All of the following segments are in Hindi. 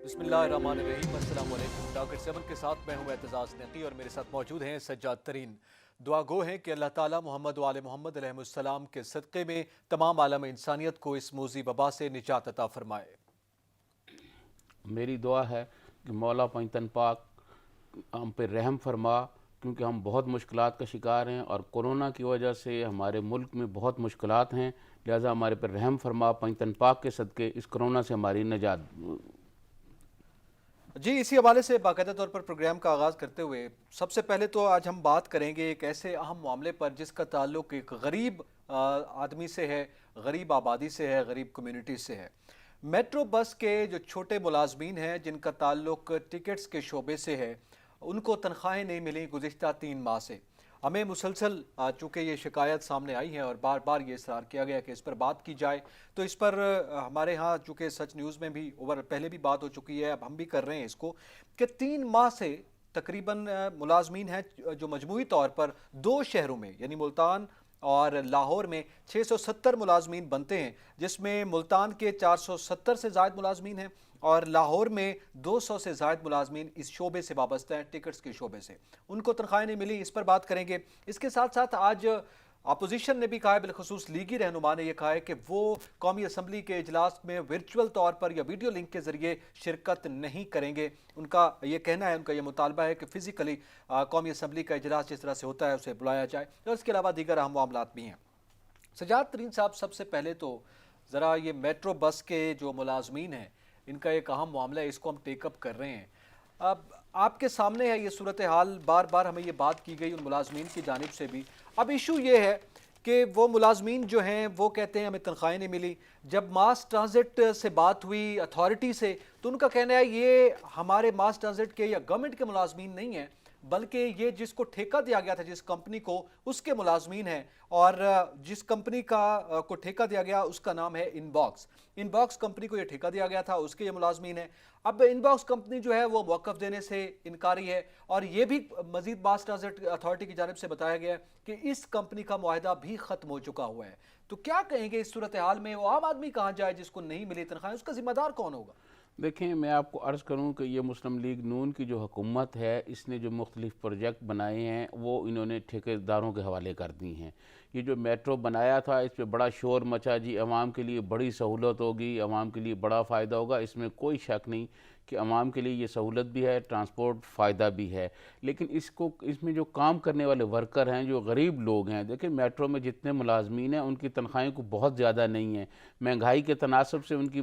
बिस्मिल्लाहिर्रहमानिर्रहीम, अस्सलाम वालेकुम। टारगेट 7 के साथ मैं हूं एतजाज़ नकी और मेरे साथ मौजूद हैं सज्जाद तरीन। दुआ गो हैं कि अल्लाह ताला मोहम्मद वाले मोहम्मद अलैहिस्सलाम के सदक़े में तमाम आलम इंसानियत को इस मूज़ी वबा से निजात अता फरमाए। मेरी दुआ है कि मौला पंजतन पाक हम पे रहम फरमा, क्योंकि हम बहुत मुश्किलात का शिकार हैं और कोरोना की वजह से हमारे मुल्क में बहुत मुश्किलात हैं। लिहाजा हमारे पर रहम फरमा, पंजतन पाक के सदक़े इस कोरोना से हमारी निजात। जी, इसी हवाले से बाकायदा तौर पर प्रोग्राम का आगाज़ करते हुए सबसे पहले तो आज हम बात करेंगे एक ऐसे अहम मामले पर जिसका ताल्लुक एक गरीब आदमी से है, गरीब आबादी से है, गरीब कम्युनिटी से है। मेट्रो बस के जो छोटे मुलाजमीन हैं जिनका ताल्लुक टिकट्स के शोबे से है, उनको तनख्वाहें नहीं मिली गुज़िश्ता 3 माह से। हमें मुसलसल चूँकि ये शिकायत सामने आई है और बार बार ये इसरार किया गया कि इस पर बात की जाए, तो इस पर हमारे यहाँ चूँकि सच न्यूज़ में भी ओवर पहले भी बात हो चुकी है, अब हम भी कर रहे हैं इसको कि 3 माह से तकरीबन मुलाजमीन हैं जो मजमूई तौर पर 2 शहरों में यानी मुल्तान और लाहौर में 670 मुलाजमीन बनते हैं, जिसमें मुल्तान के 470 से ज़ायद मुलाजमीन हैं और लाहौर में 200 से ज़ायद मुलाजमीन इस शोबे से वाबस्ता हैं, टिकट्स के शोबे से। उनको तनख्वाहें नहीं मिली, इस पर बात करेंगे। इसके साथ साथ आज अपोजिशन ने भी कहा है, बिलखसूस लीगी रहनुमा ने यह कहा है कि वो कौमी असम्बली के इजलास में वर्चुअल तौर पर या वीडियो लिंक के जरिए शिरकत नहीं करेंगे। उनका ये कहना है, उनका ये मुतालबा है कि फ़िज़िकली कौमी असम्बली का इजलास जिस तरह से होता है उसे बुलाया जाए और इसके अलावा दीगर अहम मामलात भी हैं। सजाद तरीन साहब, सबसे पहले तो ज़रा ये मेट्रो बस के जो मुलाजमीन हैं इनका एक अहम मामला है, इसको हम टेकअप कर रहे हैं। अब आपके सामने है ये सूरत हाल, बार बार हमें ये बात की गई उन मुलाजमीन की जानिब से भी। अब इशू ये है कि वो मुलाजमीन जो हैं वो कहते हैं हमें तनख्वाहें नहीं मिली। जब मास ट्रांजिट से बात हुई अथॉरिटी से, तो उनका कहना है ये हमारे मास ट्रांजिट के या गवर्नमेंट के मुलाजमीन नहीं हैं, बल्कि ये जिसको ठेका दिया गया था, जिस कंपनी को, उसके मुलाजमीन हैं। और जिस कंपनी का को ठेका दिया गया उसका नाम है इनबॉक्स। इनबॉक्स कंपनी को ये ठेका दिया गया था, उसके ये मुलाजमीन हैं। अब इनबॉक्स कंपनी जो है वो मौक़िफ़ देने से इनकारी है और ये भी मज़ीद मास ट्रांजिट अथॉरिटी की जानिब से बताया गया है कि इस कंपनी का मुआहदा भी ख़त्म हो चुका हुआ है। तो क्या कहेंगे इस सूरत हाल में? वो आम आदमी कहाँ जाए जिसको नहीं मिली तनख्वाह, उसका जिम्मेदार कौन होगा? देखें, मैं आपको अर्ज़ करूं कि ये मुस्लिम लीग नून की जो हुकूमत है, इसने जो मुख्तलिफ़ प्रोजेक्ट बनाए हैं वो इन्होंने ठेकेदारों के हवाले कर दी हैं। ये जो मेट्रो बनाया था, इस पर बड़ा शोर मचा, जी अवाम के लिए बड़ी सहूलत होगी, अवाम के लिए बड़ा फ़ायदा होगा, इसमें कोई शक नहीं कि अवाम के लिए ये सहूलत भी है, ट्रांसपोर्ट फ़ायदा भी है। लेकिन इसमें जो काम करने वाले वर्कर हैं, जो गरीब लोग हैं, देखिए मेट्रो में जितने मुलाजमीन हैं उनकी तनख्वाहें को बहुत ज़्यादा नहीं है। महंगाई के तनासब से उनकी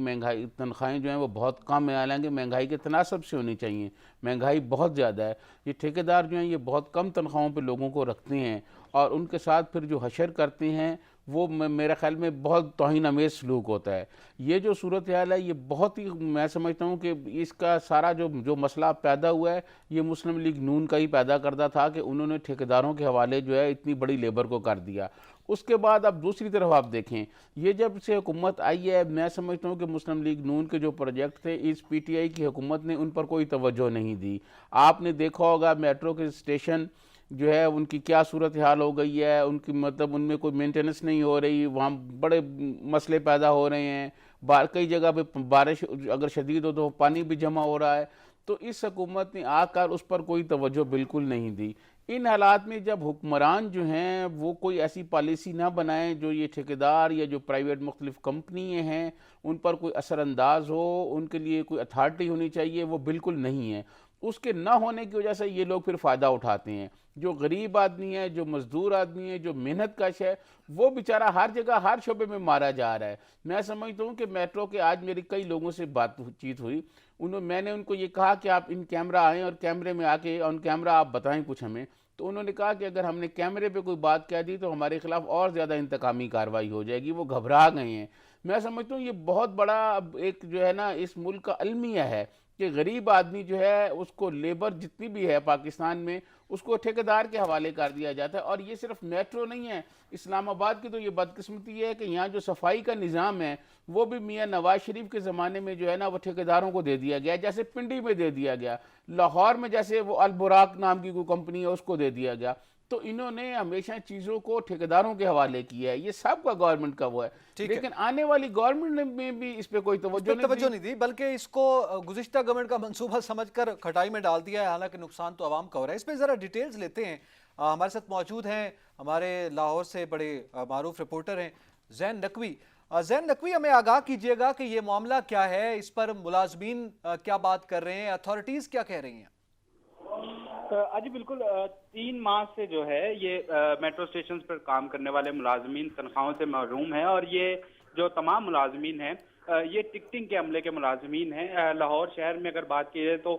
तनख्वाहें जो हैं वो बहुत कम है, हालांकि महंगाई के तनासब से होनी चाहिए। महंगाई बहुत ज़्यादा है। ये ठेकेदार जो हैं ये बहुत कम तनख्वाहों पर लोगों को रखते हैं और उनके साथ फिर जो हशर करते हैं वो मेरे ख्याल में बहुत तौहीन अमेज़ सलूक होता है। ये जो सूरत हाल है ये बहुत ही, मैं समझता हूँ कि इसका सारा जो जो मसला पैदा हुआ है ये मुस्लिम लीग नून का ही पैदा करता था कि उन्होंने ठेकेदारों के हवाले जो है इतनी बड़ी लेबर को कर दिया। उसके बाद अब दूसरी तरफ आप देखें, ये जब से हुकूमत आई है, मैं समझता हूँ कि मुस्लिम लीग नून के जो प्रोजेक्ट थे इस PTI की हुकूमत ने उन पर कोई तवज्जो नहीं दी। आपने देखा होगा मेट्रो के स्टेशन जो है उनकी क्या सूरत हाल हो गई है, उनकी मतलब उनमें कोई मेंटेनेंस नहीं हो रही, वहाँ बड़े मसले पैदा हो रहे हैं। कई जगह पे बारिश अगर शदीद हो तो पानी भी जमा हो रहा है। तो इस हुकूमत ने आकर उस पर कोई तवज्जो बिल्कुल नहीं दी। इन हालात में जब हुक्मरान जो हैं वो कोई ऐसी पॉलिसी ना बनाएं जो ये ठेकेदार या जो प्राइवेट मुख्तलिफ कंपनियाँ हैं उन पर कोई असरअंदाज हो, उनके लिए कोई अथॉरिटी होनी चाहिए, वो बिल्कुल नहीं है। उसके ना होने की वजह से ये लोग फिर फ़ायदा उठाते हैं। जो गरीब आदमी है, जो मज़दूर आदमी है, जो मेहनत कश है, वो बेचारा हर जगह हर शोबे में मारा जा रहा है। मैं समझता हूँ कि मेट्रो के आज मेरी कई लोगों से बातचीत हुई, मैंने उनको ये कहा कि आप इन कैमरा आएँ और कैमरे में आके ऑन कैमरा आप बताएं कुछ हमें। तो उन्होंने कहा कि अगर हमने कैमरे पे कोई बात कह दी तो हमारे खिलाफ और ज़्यादा इंतकामी कार्रवाई हो जाएगी। वो घबरा गए हैं। मैं समझता हूँ ये बहुत बड़ा एक जो है ना इस मुल्क का अलमिया है कि गरीब आदमी जो है उसको लेबर जितनी भी है पाकिस्तान में उसको ठेकेदार के हवाले कर दिया जाता है। और ये सिर्फ मेट्रो नहीं है, इस्लामाबाद की तो ये बदकिस्मती है कि यहाँ जो सफाई का निज़ाम है वो भी मियाँ नवाज शरीफ के ज़माने में जो है ना वो ठेकेदारों को दे दिया गया, जैसे पिंडी में दे दिया गया, लाहौर में जैसे वो अल बुराक नाम की कोई कंपनी है उसको दे दिया गया। तो इन्होंने हमेशा चीज़ों को ठेकेदारों के हवाले किया है। ये सबका गवर्नमेंट का वो है, ठीक है, लेकिन आने वाली गवर्नमेंट में भी इस पे कोई इस तवज्जो पर नहीं तवज्जो दी। नहीं दी, बल्कि इसको गुज़िश्ता गवर्नमेंट का मंसूबा समझकर खटाई में डाल दिया है। हालांकि नुकसान तो आवाम का हो रहा है। इस पर ज़रा डिटेल्स लेते हैं। हमारे साथ मौजूद हैं हमारे लाहौर से बड़े मारूफ रिपोर्टर हैं जैन नकवी। जैन नकवी, हमें आगाह कीजिएगा कि ये मामला क्या है, इस पर मुलाजमीन क्या बात कर रहे हैं, अथॉरिटीज़ क्या कह रही हैं? अजी बिल्कुल 3 माह से जो है ये मेट्रो स्टेशन पर काम करने वाले मुलाजमीन तनख्वाहों से महरूम है। और ये जो तमाम मुलाजमीन हैं ये टिकटिंग के अमले के मुलाजमीन हैं। लाहौर शहर में अगर बात की जाए तो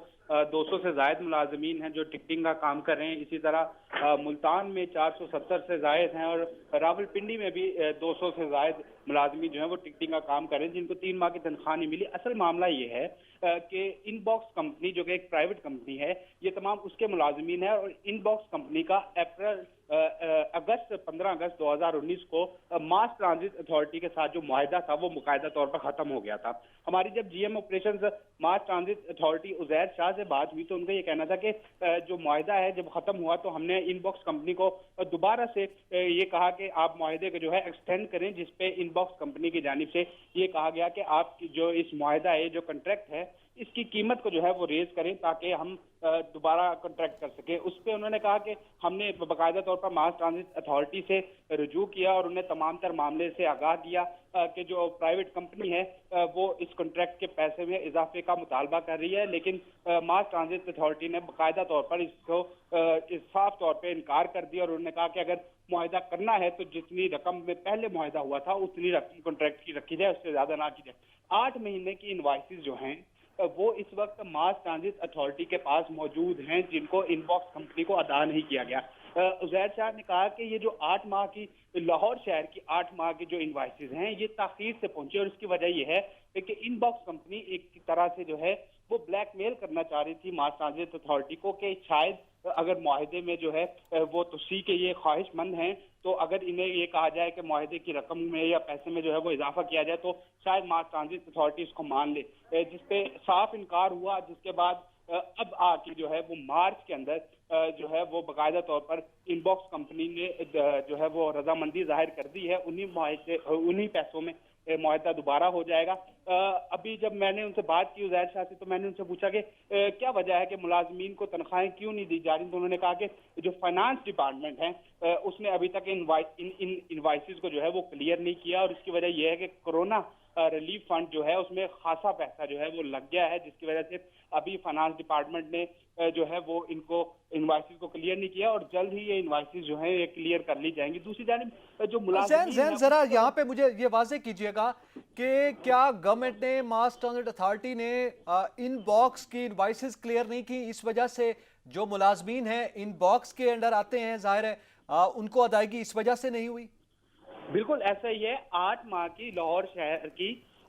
200 से जायद मुलाजमीन हैं जो टिकटिंग का काम कर रहे हैं। इसी तरह मुल्तान में 470 से जायद हैं और रावलपिंडी में भी 200 से जायद मुलाजमीन जो है वो टिकटिंग का काम कर रहे हैं, जिनको 3 माह की तनख्वाह नहीं मिली। असल मामला ये है कि इनबॉक्स कंपनी जो कि एक प्राइवेट कंपनी है, ये तमाम उसके मुलाजमीन है। और इनबॉक्स कंपनी का अगस्त 15 अगस्त 2019 को मास ट्रांजिट अथॉरिटी के साथ जो मुआहदा था वो मुकायदा तौर पर खत्म हो गया था। हमारी जब जीएम ऑपरेशंस मास ट्रांजिट अथॉरिटी उजैर शाह से बात हुई तो उनका ये कहना था कि जो मुआहदा है जब खत्म हुआ तो हमने इनबॉक्स कंपनी को दोबारा से ये कहा कि आप मुआहदे को जो है एक्सटेंड करें, जिसपे इनबॉक्स कंपनी की जानिब से ये कहा गया कि आप जो इस मुआहदा है, जो कॉन्ट्रैक्ट है, इसकी कीमत को जो है वो रेज करें ताकि हम दोबारा कॉन्ट्रैक्ट कर सके। उस पर उन्होंने कहा कि हमने बाकायदा तौर पर मास ट्रांजिट अथॉरिटी से रुजू किया और उन्हें तमाम तर मामले से आगाह किया कि जो प्राइवेट कंपनी है वो इस कॉन्ट्रैक्ट के पैसे में इजाफे का मुतालबा कर रही है। लेकिन मास ट्रांजिट अथॉरिटी ने बाकायदा तौर पर इसको साफ तौर पर इनकार कर दिया और उन्होंने कहा कि अगर मुआहदा करना है तो जितनी रकम में पहले मुआहदा हुआ था उतनी रकम कॉन्ट्रैक्ट की रखी जाए, उससे ज्यादा ना की जाए। 8 महीने की इनवॉइसेस जो हैं वो इस वक्त मास ट्रांजिट अथॉरिटी के पास मौजूद हैं, जिनको इनबॉक्स कंपनी को अदा नहीं किया गया। उजैर शाह ने कहा कि ये जो 8 माह की लाहौर शहर की 8 माह की जो इनवॉइसेस हैं ये ताखीर से पहुंचे और इसकी वजह यह है कि इनबॉक्स कंपनी एक तरह से जो है वो ब्लैकमेल करना चाह रही थी मास ट्रांजिट अथॉरिटी को कि शायद अगर मुआहदे में जो है वो तोसी के ये ख्वाहिशमंद हैं तो अगर इन्हें ये कहा जाए कि मुआहदे की रकम में या पैसे में जो है वो इजाफा किया जाए तो शायद मास ट्रांजिट अथॉरिटी इसको मान ले, जिसपे साफ इनकार हुआ। जिसके बाद अब आके जो है वो मार्च के अंदर जो है वो बाकायदा तौर पर इनबॉक्स कंपनी ने जो है वो रजामंदी जाहिर कर दी है। उन्हीं पैसों में मुआहदा दोबारा हो जाएगा। अभी जब मैंने उनसे बात की उजैर शाह से तो मैंने उनसे पूछा कि क्या वजह है कि मुलाजमीन को तनख्वाहें क्यों नहीं दी जा रही, तो उन्होंने कहा कि जो फाइनेंस डिपार्टमेंट है उसने अभी तक इन इनवाइसेस को जो है वो क्लियर नहीं किया और इसकी वजह यह है कि कोरोना रिलीफ फंड जो है उसमें खासा पैसा जो है वो लग गया है, जिसकी वजह से अभी फाइनेंस डिपार्टमेंट ने जो है वो इनको इनवाइसेस को क्लियर नहीं किया और जल्द ही ये इनवाइसेस जो है ये क्लियर कर ली जाएंगी। दूसरी जानिब जो मुलाजिमीन जैन जरा यहाँ पे मुझे ये वाजे कीजिएगा कि क्या गवर्नमेंट ने मास ट्रांजिट अथॉरिटी ने इनबॉक्स की इनवाइसेस क्लियर नहीं की, इस वजह से जो मुलाजमीन हैं इनबॉक्स के अंडर आते हैं, जाहिर है उनको अदायगी इस वजह से नहीं हुई? बिल्कुल ऐसा ही है। 8 माह की लाहौर शहर की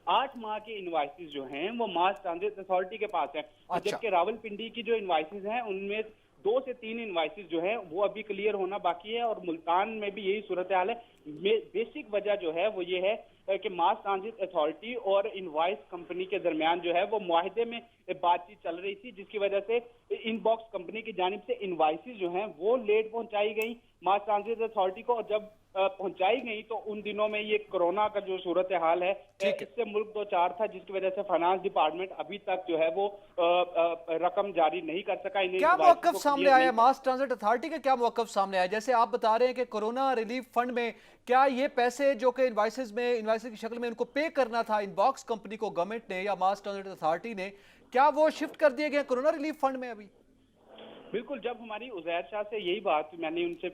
8 माह की इनवाइसेस जो हैं वो मास ट्रांजिट अथॉरिटी के पास है। अच्छा। जबकि रावलपिंडी की जो इनवाइसेस हैं उनमें 2 से 3 इनवाइसेस जो हैं वो अभी क्लियर होना बाकी है और मुल्तान में भी यही सूरत हाल है। बेसिक वजह जो है वो ये है कि मास ट्रांजिट अथॉरिटी और इनवाइस कंपनी के दरमियान जो है वो मुआहदे में बातचीत चल रही थी, जिसकी वजह से इनबॉक्स कंपनी की जानिब से इनवाइसेस जो हैं वो लेट पहुंचाई गई मास ट्रांजिट अथॉरिटी को और जब पहुंचाई गई तो उन दिनों में ये कोरोना का जो सूरत हाल है इससे मुल्क दो चार था, जिसकी वजह से फाइनेंस डिपार्टमेंट अभी तक जो है वो रकम जारी नहीं कर सका। क्या मौकफ सामने आया मास ट्रांजिट अथॉरिटी का, क्या मौकफ सामने आया? जैसे आप बता रहे हैं कि कोरोना रिलीफ फंड में क्या ये पैसे जो कि इनवाइसेस की शक्ल में उनको पे करना था इनबॉक्स कंपनी को गवर्नमेंट ने या मास ट्रांजिट अथॉरिटी ने, क्या वो शिफ्ट कर दिए गए कोरोना रिलीफ फंड में अभी? बिल्कुल, जब हमारी उजैर शाह से यही बात मैंने उनसे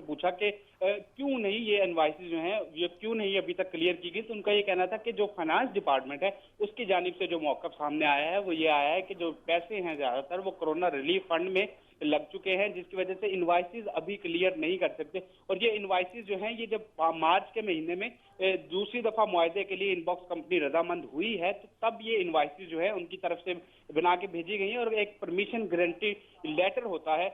पूछा कि क्यों नहीं ये इनवाइसेस जो हैं ये क्यों नहीं अभी तक क्लियर की गई, तो उनका ये कहना था कि जो फाइनेंस डिपार्टमेंट है उसकी जानिब से जो मौकफ सामने आया है वो ये आया है कि जो पैसे हैं ज्यादातर वो कोरोना रिलीफ फंड में लग चुके हैं, जिसकी वजह से इनवाइसेस अभी क्लियर नहीं कर सकते। और ये इनवाइसेस जो हैं ये जब मार्च के महीने में दूसरी दफा मुआहदे के लिए इनबॉक्स कंपनी रजामंद हुई है तो तब ये इनवाइसेस जो है उनकी तरफ से बना के भेजी गई हैं और एक परमिशन गारंटी लेटर होता है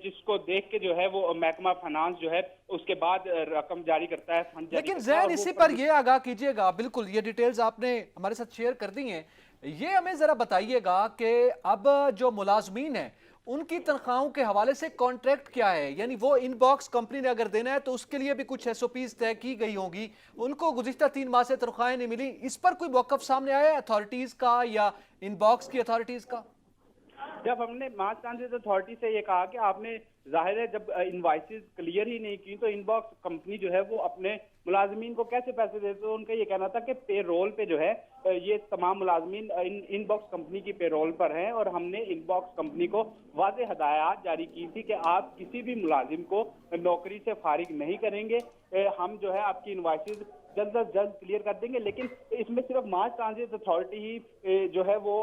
जिसको देख के जो है वो महकमा फाइनेंस जो है उसके बाद रकम जारी करता है, फंड जारी लेकिन करता है। जैन इसी पर ये आगाह कीजिएगा, बिल्कुल ये डिटेल्स आपने हमारे साथ शेयर कर दी हैं, ये हमें जरा बताइएगा कि अब जो मुलाजमीन है उनकी तनख्वाहों के हवाले से कॉन्ट्रैक्ट क्या है? यानी वो इनबॉक्स कंपनी ने अगर देना है तो उसके लिए भी कुछ एसओपीज तय की गई होंगी। उनको गुज़िश्ता 3 माह से तनख्वाहें नहीं मिली, इस पर कोई मौक़िफ़ सामने आया है अथॉरिटीज़ का या इनबॉक्स की अथॉरिटीज़ का? जब हमने मास ट्रांजिट अथॉरिटी से ये कहा कि आपने जाहिर है जब इनवाइसेस क्लियर ही नहीं की तो इनबॉक्स कंपनी जो है वो अपने मुलाजमीन को कैसे पैसे देते, तो उनका ये कहना था कि पेरोल पे जो है ये तमाम मुलाजमीन इनबॉक्स कंपनी की पेरोल पर हैं और हमने इनबॉक्स कंपनी को वाज़ेह हदायत जारी की थी कि आप किसी भी मुलाजिम को नौकरी से फारिग नहीं करेंगे, हम जो है आपकी इनवाइसेस जल्द से जल्द क्लियर कर देंगे। लेकिन इसमें सिर्फ मास ट्रांजिट अथॉरिटी ही जो है वो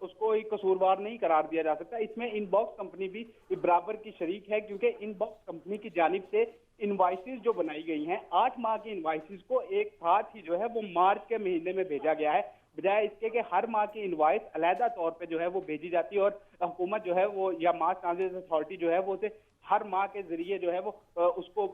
उसको ही कसूरवार नहीं करार दिया जा सकता, इसमें इनबॉक्स कंपनी भी बराबर की शरीक है, क्योंकि इनबॉक्स कंपनी की जानिब से इनवाइसेस जो बनाई गई हैं 8 माह की इनवाइसेस को एक साथ ही जो है वो मार्च के महीने में भेजा गया है, बजाय इसके कि हर माह की इनवाइस अलहदा तौर पे जो है वो भेजी जाती है और हुकूमत जो है वो या मास ट्रांजिट अथॉरिटी जो है वो उसे हर माह के जरिए जो है वो उसको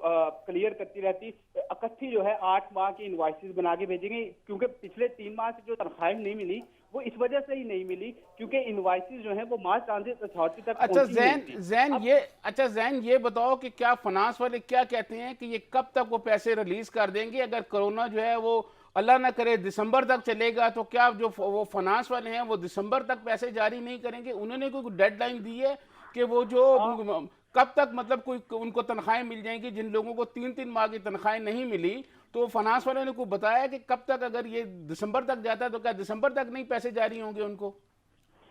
क्लियर करती रहती। इकट्ठी जो है 8 माह की इनवाइसेस बना के भेजी गई, क्योंकि पिछले 3 माह से जो तनख्वाहें नहीं मिली वो इस वजह से ही नहीं मिली क्योंकि इनवाइसेस जो है वो मास ट्रांजिट अथॉरिटी तक अच्छा जैन ये बताओ कि क्या फाइनेंस वाले क्या कहते हैं कि ये कब तक वो पैसे रिलीज कर देंगे? अगर कोरोना जो है वो अल्लाह ना करे दिसंबर तक चलेगा तो क्या जो वो फाइनेंस वाले हैं वो दिसंबर तक पैसे जारी नहीं करेंगे? उन्होंने कोई डेडलाइन दी है कि वो जो कब तक मतलब कोई उनको तनख्वाहें मिल जाएंगी? जिन लोगों को 3-3 माह की तनख्वाहें नहीं मिली तो फाइनेंस वालों ने को बताया कि कब तक, अगर ये दिसंबर तक जाता है तो क्या दिसंबर तक नहीं पैसे जारी होंगे उनको?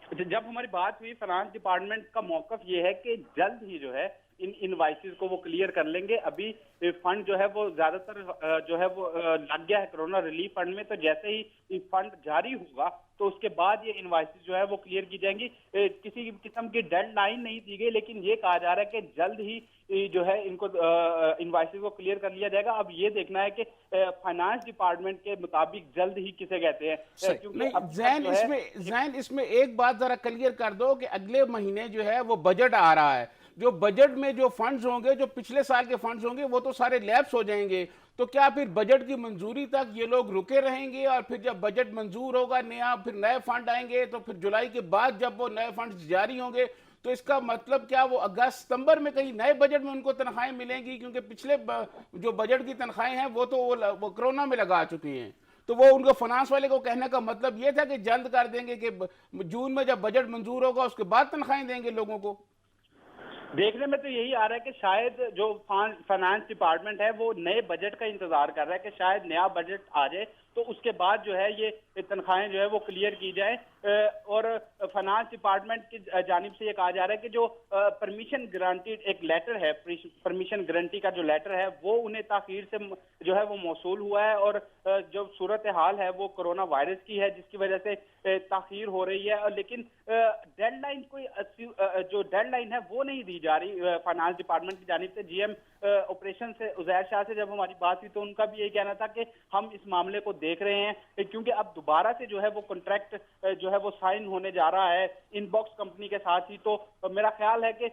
जब हमारी बात हुई फाइनेंस डिपार्टमेंट का मौकफ ये है कि जल्द ही जो है इन इनवाइसेस को वो क्लियर कर लेंगे। अभी फंड जो है वो ज्यादातर जो है वो लग गया है कोरोना रिलीफ फंड में, तो जैसे ही फंड जारी होगा तो उसके बाद ये इनवाइसेस जो है वो क्लियर की जाएंगी। किसी किस्म की डेडलाइन नहीं दी गई, लेकिन ये कहा जा रहा है कि जल्द ही जो है इनको इनवाइसेस को क्लियर कर लिया जाएगा। अब ये देखना है कि फाइनेंस डिपार्टमेंट के मुताबिक जल्द ही किसे कहते हैं, क्योंकि जैन इसमें एक बात जरा क्लियर कर दो कि अगले महीने जो है वो बजट आ रहा है, जो बजट में जो फंड्स होंगे, जो पिछले साल के फंड्स होंगे वो तो सारे लैप्स हो जाएंगे, तो क्या फिर बजट की मंजूरी तक ये लोग रुके रहेंगे? और फिर जब बजट मंजूर होगा नया, फिर नए फंड आएंगे, तो फिर जुलाई के बाद जब वो नए फंड्स जारी होंगे तो इसका मतलब क्या वो अगस्त सितंबर में कहीं नए बजट में उनको तनख्वाहें मिलेंगी? क्योंकि पिछले जो बजट की तनख्वाहें हैं वो तो वो कोरोना में लगा चुकी हैं। तो वो उनको फाइनेंस वाले को कहने का मतलब ये था कि जल्द कर देंगे कि जून में जब बजट मंजूर होगा उसके बाद तनख्वाहें देंगे लोगों को। देखने में तो यही आ रहा है कि शायद जो फाइनेंस डिपार्टमेंट है वो नए बजट का इंतजार कर रहा है कि शायद नया बजट आ जाए तो उसके बाद जो है ये तनख्वाहें जो है वो क्लियर की जाए। और फाइनेंस डिपार्टमेंट की जानिब से ये कहा जा रहा है कि जो परमिशन गारंटीड एक लेटर है, परमिशन गारंटी का जो लेटर है वो उन्हें ताखीर से जो है वो मौसूल हुआ है, और जो सूरत हाल है वो कोरोना वायरस की है जिसकी वजह से ताखीर हो रही है। लेकिन डेडलाइन कोई जो डेडलाइन है वो नहीं दी जा रही फाइनेंस डिपार्टमेंट की जानिब से। जीएम ऑपरेशन से उजैर शाह से जब हमारी बात हुई तो उनका भी यही कहना था कि हम इस मामले को देख रहे हैं, क्योंकि अब दोबारा से जो है वो कॉन्ट्रैक्ट जो है वो साइन होने जा रहा है इनबॉक्स कंपनी के साथ ही। तो मेरा ख्याल है कि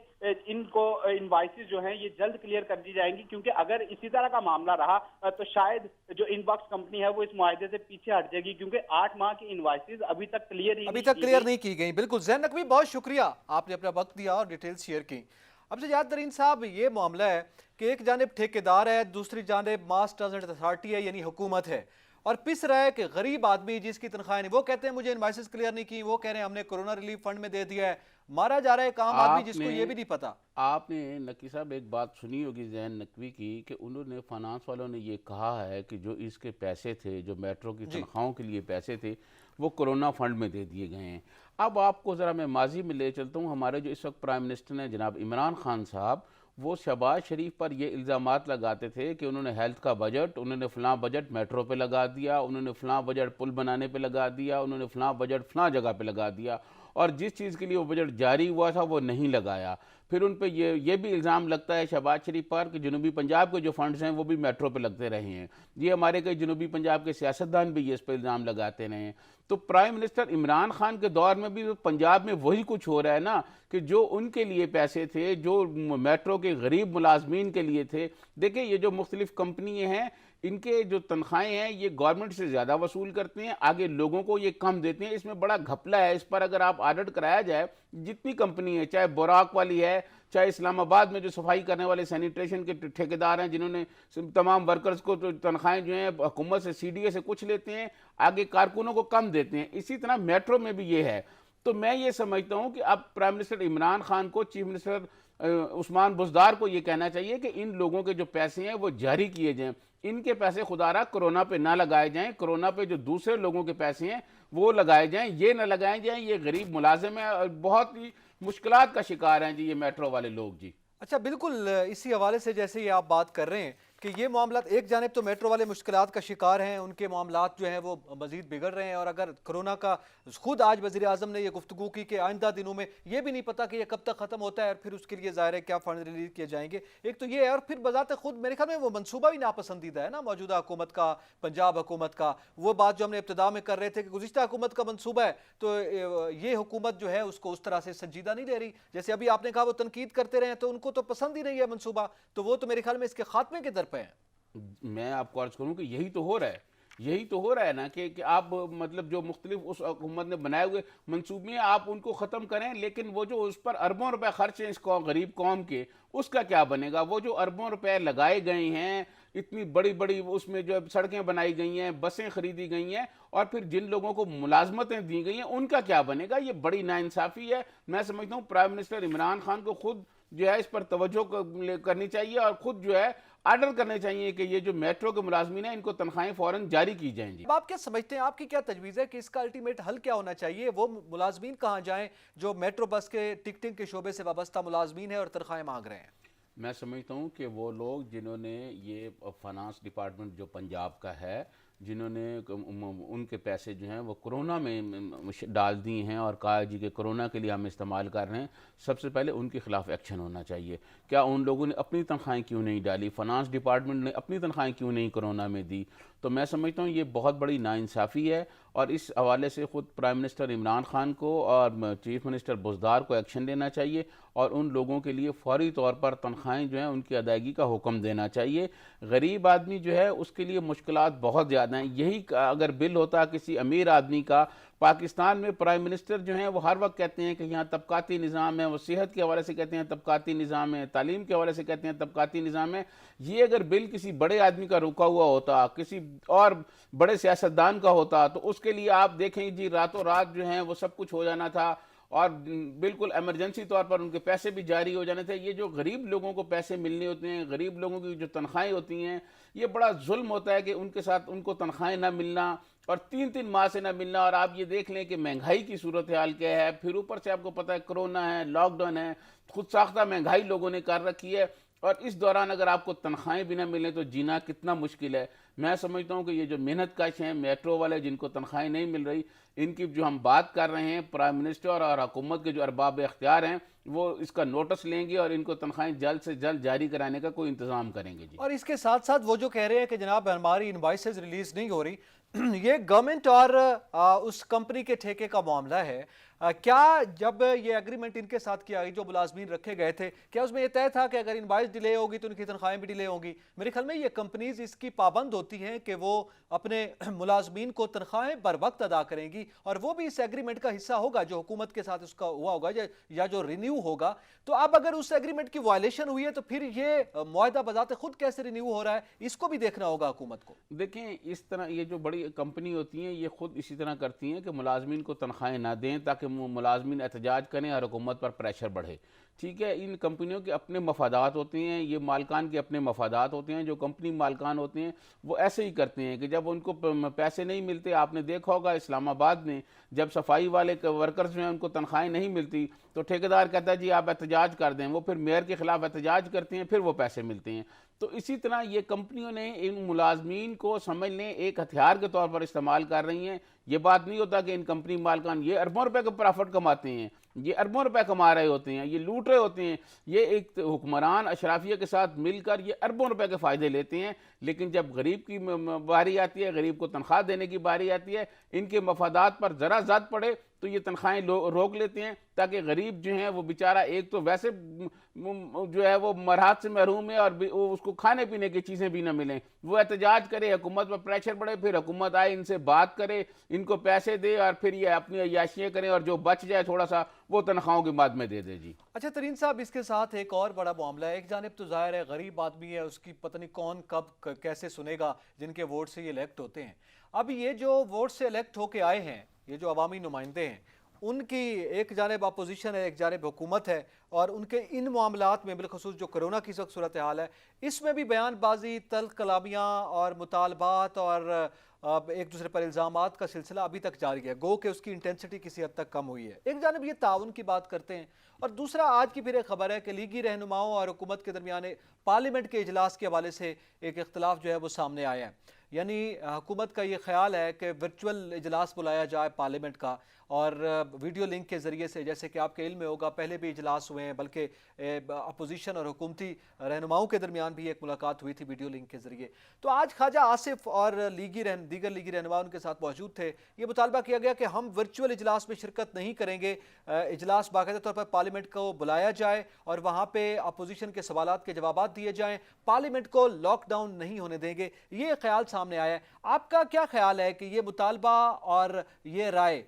इनको इनवाइसेस जो हैं ये जल्द क्लियर कर दी जाएंगी, क्योंकि अगर इसी तरह का मामला रहा तो शायद जो इनबॉक्स कंपनी है वो इस मुआहदे से पीछे हट जाएगी, क्योंकि 8 माह की इनवाइसेस अभी तक क्लियर नहीं की गई। बिल्कुल ज़ैन नकवी, बहुत शुक्रिया, आपने अपना वक्त दिया और डिटेल्स शेयर की। अब से याद तरीन साहब, ये मामला है कि एक जानिब ठेकेदार है, दूसरी जानिब मास ट्रांजिट अथॉरिटी है यानी हुकूमत है, और पिस रहा है कि गरीब आदमी जिसकी तनख्वाहें नहीं, वो कहते हैं मुझे इनवाइसेस क्लियर नहीं की, वो कह रहे हैं हमने कोरोना रिलीफ फंड में दे दिया है, मारा जा रहा है काम आदमी जिसको ये भी नहीं पता। आपने नकवी साहब एक बात सुनी होगी जैन नकवी की कि उन्होंने फाइनेंस वालों ने ये कहा है कि जो इसके पैसे थे, जो मेट्रो की तनख्वाहों के लिए पैसे थे, वो कोरोना फंड में दे दिए गए हैं। अब आपको ज़रा मैं माजी में ले चलता हूँ। हमारे जो इस वक्त प्राइम मिनिस्टर हैं जनाब इमरान खान साहब, वो शहबाज शरीफ पर ये इल्ज़ामात लगाते थे कि उन्होंने हेल्थ का बजट, उन्होंने फ़लाँ बजट मेट्रो पे लगा दिया, उन्होंने फ़लाँ बजट पुल बनाने पे लगा दिया, उन्होंने फ़लाँ बजट फ़लाँ जगह पे लगा दिया, और जिस चीज़ के लिए वो बजट जारी हुआ था वो नहीं लगाया। फिर उन पे ये भी इल्ज़ाम लगता है शहबाज शरीफ पर कि जनूबी पंजाब के जो फंड्स हैं वो भी मेट्रो पे लगते रहे हैं। ये हमारे कई जनूबी पंजाब के सियासतदान भी ये इस पर इल्ज़ाम लगाते रहे हैं। तो प्राइम मिनिस्टर इमरान खान के दौर में भी पंजाब में वही कुछ हो रहा है ना, कि जो उनके लिए पैसे थे, जो मेट्रो के गरीब मुलाजमीन के लिए थे। देखिए ये जो मुख्तलिफ कंपनियाँ हैं, इनके जो तनख्वाहें हैं ये गवर्नमेंट से ज़्यादा वसूल करते हैं, आगे लोगों को ये कम देते हैं। इसमें बड़ा घपला है। इस पर अगर आप ऑडिट कराया जाए, जितनी कंपनी है, चाहे बोराक वाली है, चाहे इस्लामाबाद में जो सफाई करने वाले सैनिटेशन के ठेकेदार हैं, जिन्होंने तमाम वर्कर्स को तो तनख्वाहें जो हैं हुकूमत से, सीडीए से कुछ लेते हैं, आगे कारकुनों को कम देते हैं। इसी तरह मेट्रो में भी ये है। तो मैं ये समझता हूँ कि अब प्राइम मिनिस्टर इमरान खान को, चीफ मिनिस्टर उस्मान बुज़दार को ये कहना चाहिए कि इन लोगों के जो पैसे हैं वो जारी किए जाएं। इनके पैसे खुदारा कोरोना पे ना लगाए जाएं, कोरोना पे जो दूसरे लोगों के पैसे हैं वो लगाए जाएं, ये ना लगाए जाएं। ये गरीब मुलाजिम है और बहुत ही मुश्किलात का शिकार हैं जी ये मेट्रो वाले लोग जी। अच्छा, बिल्कुल इसी हवाले से जैसे ही आप बात कर रहे हैं कि ये मामला, एक जानिब तो मेट्रो वाले मुश्किलात का शिकार हैं, उनके मामलात जो हैं वो मजीद बिगड़ रहे हैं, और अगर कोरोना का खुद आज वज़ीर आज़म ने ये गुफ्तगू की कि आइंदा दिनों में ये भी नहीं पता कि ये कब तक ख़त्म होता है और फिर उसके लिए ज़ाहिर है क्या फ़ंड रिलीज़ किए जाएंगे। एक तो ये है, और फिर बज़ात खुद मेरे ख्याल में वो मनसूबा भी नापसंदीदा है ना मौजूदा हुकूमत का, पंजाब हुकूमत का। वो बात जो हमने इब्तिदा में कर रहे थे कि गुज़िश्ता हुकूमत का मनसूबा है, तो ये हुकूमत जो है उसको उस तरह से संजीदा नहीं ले रही। जैसे अभी आपने कहा वो तनकीद करते रहे, तो उनको तो पसंद ही नहीं है मनसूबा, तो वो तो मेरे ख्याल में इसके खात्मे के दर पे है। मैं आपको अर्ज करूं कि यही तो हो रहा है, यही तो हो रहा है ना कि आप मतलब जो मुख्तलिफ उस हुकूमत ने बनाए हुए मंसूबे आप उनको ख़त्म करें, लेकिन वो जो उस पर अरबों रुपए खर्च हैं इस गरीब कौम के, उसका क्या बनेगा? वो जो अरबों रुपए लगाए गए हैं, इतनी बड़ी बड़ी उसमें जो सड़कें बनाई गई हैं, बसें खरीदी गई हैं, और फिर जिन लोगों को मुलाजमतें दी गई हैं उनका क्या बनेगा? ये बड़ी नाइंसाफ़ी है। मैं समझता हूँ प्राइम मिनिस्टर इमरान खान को खुद जो है इस पर तवज्जो करनी चाहिए और खुद जो है आर्डर करने चाहिए कि ये जो मेट्रो के मुलाजमीन हैं इनको तनख्वाहें फौरन जारी की जाएंगी। अब आप क्या समझते हैं, आपकी क्या तजवीज़ है कि इसका अल्टीमेट हल क्या होना चाहिए? वो मुलाजमीन कहाँ जाएं जो मेट्रो बस के टिकटिंग के शोबे से वाबस्ता मुलाजमीन है और तनख्वाहें मांग रहे हैं? मैं समझता हूँ कि वो लोग जिन्होंने ये फाइनेंस डिपार्टमेंट जो पंजाब का है, जिन्होंने उनके पैसे जो हैं वो कोरोना में डाल दिए हैं और कहा जी कि कोरोना के लिए हम इस्तेमाल कर रहे हैं, सबसे पहले उनके खिलाफ एक्शन होना चाहिए। क्या उन लोगों ने अपनी तनख्वाहें क्यों नहीं डाली? फाइनेंस डिपार्टमेंट ने अपनी तनख्वाहें क्यों नहीं कोरोना में दी? तो मैं समझता हूँ ये बहुत बड़ी नाइंसाफ़ी है, और इस हवाले से ख़ुद प्राइम मिनिस्टर इमरान खान को और चीफ मिनिस्टर बुज़दार को एक्शन लेना चाहिए और उन लोगों के लिए फौरी तौर पर तनख्वाहें जो हैं उनकी अदायगी का हुक्म देना चाहिए। गरीब आदमी जो है उसके लिए मुश्किलात बहुत ज़्यादा हैं। यही अगर बिल होता किसी अमीर आदमी का, पाकिस्तान में प्राइम मिनिस्टर जो हैं वो हर वक्त कहते हैं कि यहाँ तबकाती निज़ाम है, वो सेहत के हवाले से कहते हैं तबकाती निज़ाम है, तालीम के हवाले से कहते हैं तबकाती निज़ाम है। ये अगर बिल किसी बड़े आदमी का रुका हुआ होता, किसी और बड़े सियासतदान का होता, तो उसके लिए आप देखें जी रातों रात जो है वो सब कुछ हो जाना था और बिल्कुल इमरजेंसी तौर पर उनके पैसे भी जारी हो जाने थे। ये जो गरीब लोगों को पैसे मिलने होते हैं, गरीब लोगों की जो तनख्वाहें होती हैं, ये बड़ा जुल्म होता है कि उनके साथ उनको तनख्वाहें ना मिलना और 3-3 माह से ना मिलना। और आप ये देख लें कि महंगाई की सूरत हाल क्या है, फिर ऊपर से आपको पता है कोरोना है, लॉकडाउन है, खुद साख्ता महंगाई लोगों ने कर रखी है, और इस दौरान अगर आपको तनख्वाहें भी ना मिलें तो जीना कितना मुश्किल है। मैं समझता हूँ कि ये जो मेहनत कश हैं मेट्रो वाले जिनको तनख्वाहें नहीं मिल रही, इनकी जो हम बात कर रहे हैं, प्राइम मिनिस्टर और हुकूमत के जो अरबाब इख्तियार हैं वो इसका नोटिस लेंगे और इनको तनख्वाहें जल्द से जल्द जारी कराने का कोई इंतजाम करेंगे जी। और इसके साथ साथ वो जो कह रहे हैं कि जनाब हमारी इनवॉइसेस रिलीज नहीं हो रही, ये गवर्नमेंट और उस कंपनी के ठेके का मामला है। क्या जब ये एग्रीमेंट इनके साथ किया गया, जो मुलाजमीन रखे गए थे, क्या उसमें यह तय था कि अगर इनवाइस डिले होगी तो उनकी तनख्वाहें भी डिले होंगी? मेरे ख्याल में ये कंपनीज इसकी पाबंद होती हैं कि वो अपने मुलाजमीन को तनख्वाहें बर वक्त अदा करेंगी, और वो भी इस एग्रीमेंट का हिस्सा होगा जो हुकूमत के साथ उसका हुआ होगा या जो रिन्यू होगा। तो अब अगर उस एग्रीमेंट की वायलेशन हुई है तो फिर ये मुआहदा बजाते खुद कैसे रिन्यू हो रहा है, इसको भी देखना होगा हुकूमत को। देखें, इस तरह ये जो बड़ी कंपनी होती हैं ये खुद इसी तरह करती हैं कि मुलाजमीन को तनख्वाहें ना दें ताकि मुलाजमीन एहतजाज करें और हुकूमत पर प्रेशर बढ़े। ठीक है, इन कंपनियों के अपने मफादात होते हैं, ये मालकान के अपने मफादात होते हैं। जो कंपनी मालकान होते हैं वो ऐसे ही करते हैं कि जब उनको पैसे नहीं मिलते, आपने देखा होगा इस्लामाबाद में जब सफाई वाले वर्कर्स जो हैं उनको तनख्वाहें नहीं मिलती तो ठेकेदार कहता है जी आप एहतजाज कर दें, वो फिर मेयर के खिलाफ एहतजाज करते हैं, फिर वो पैसे मिलते हैं। तो इसी तरह ये कंपनियों ने इन मुलाजमीन को समझ लें एक हथियार के तौर पर इस्तेमाल कर रही हैं। ये बात नहीं होता कि इन कंपनी मालकान ये अरबों रुपए का प्रॉफिट कमाते हैं, ये अरबों रुपए कमा रहे होते हैं, ये लूट रहे होते हैं। ये एक हुक्मरान अशराफिया के साथ मिलकर ये अरबों रुपए के फ़ायदे लेते हैं लेकिन जब गरीब की बारी आती है, गरीब को तनख्वाह देने की बारी आती है, इनके मफादात पर ज़रा ज़द पड़े तो ये तनख्वाहें रोक लेते हैं, ताकि गरीब जो हैं वो बेचारा एक तो वैसे जो है वो मराहत से महरूम है और उसको खाने पीने की चीज़ें भी ना मिलें, वो एहतजाज करे, हुकूमत पर प्रेशर पड़े, फिर हुकूमत आए इनसे बात करे, इनको पैसे दे और फिर ये अपनी अय्याशियाँ करें और जो बच जाए थोड़ा सा वो तनख्वाहों के बाद में दे दे जी। अच्छा तरीन साहब, इसके साथ एक और बड़ा मामला है। एक जानिब तो जाहिर है गरीब आदमी है, उसकी पता नहीं कौन कब कैसे सुनेगा, जिनके वोट से ये इलेक्ट होते हैं। अब ये जो वोट से इलेक्ट होके आए हैं, ये जो अवामी नुमाइंदे हैं, उनकी एक जानिब अपोजिशन है, एक जानिब हुकूमत है, और उनके इन मामलात में बिलखसूस जो कोरोना की सख्त सूरत हाल है, इसमें भी बयानबाजी, तल्ख कलामियाँ और मुतालबात और एक दूसरे पर इल्ज़ामात का सिलसिला अभी तक जारी है। गो कि उसकी इंटेंसिटी किसी हद तक कम हुई है। एक जानिब ये ताउन की बात करते हैं, और दूसरा आज की फिर एक खबर है कि लीगी रहनुमाओं और हुकूमत के दरमियान पार्लियामेंट के इजलास के हवाले से एक इख्तलाफ जो है वो सामने आया है। यानी हुकूमत का ये ख्याल है कि वर्चुअल इजलास बुलाया जाए पार्लियामेंट का, और वीडियो लिंक के ज़रिए से, जैसे कि आपके इल्म में होगा पहले भी इजलास हुए हैं, बल्कि अपोजिशन और हुकूमती रहनुमाओं के दरमियान भी एक मुलाकात हुई थी वीडियो लिंक के ज़रिए। तो आज ख्वाजा आसिफ और दीगर लीगी रहनुमा उनके साथ मौजूद थे। ये मुतालबा किया गया कि हम वर्चुअल इजलास में शिरकत नहीं करेंगे, इजलास बाकायदा तौर पर पार्लियामेंट को बुलाया जाए और वहाँ पर अपोजिशन के सवालात के जवाब दिए जाएँ, पार्लियामेंट को लॉकडाउन नहीं होने देंगे। ये ख्याल सामने आया है। आपका क्या ख्याल है कि ये मुतालबा और ये राय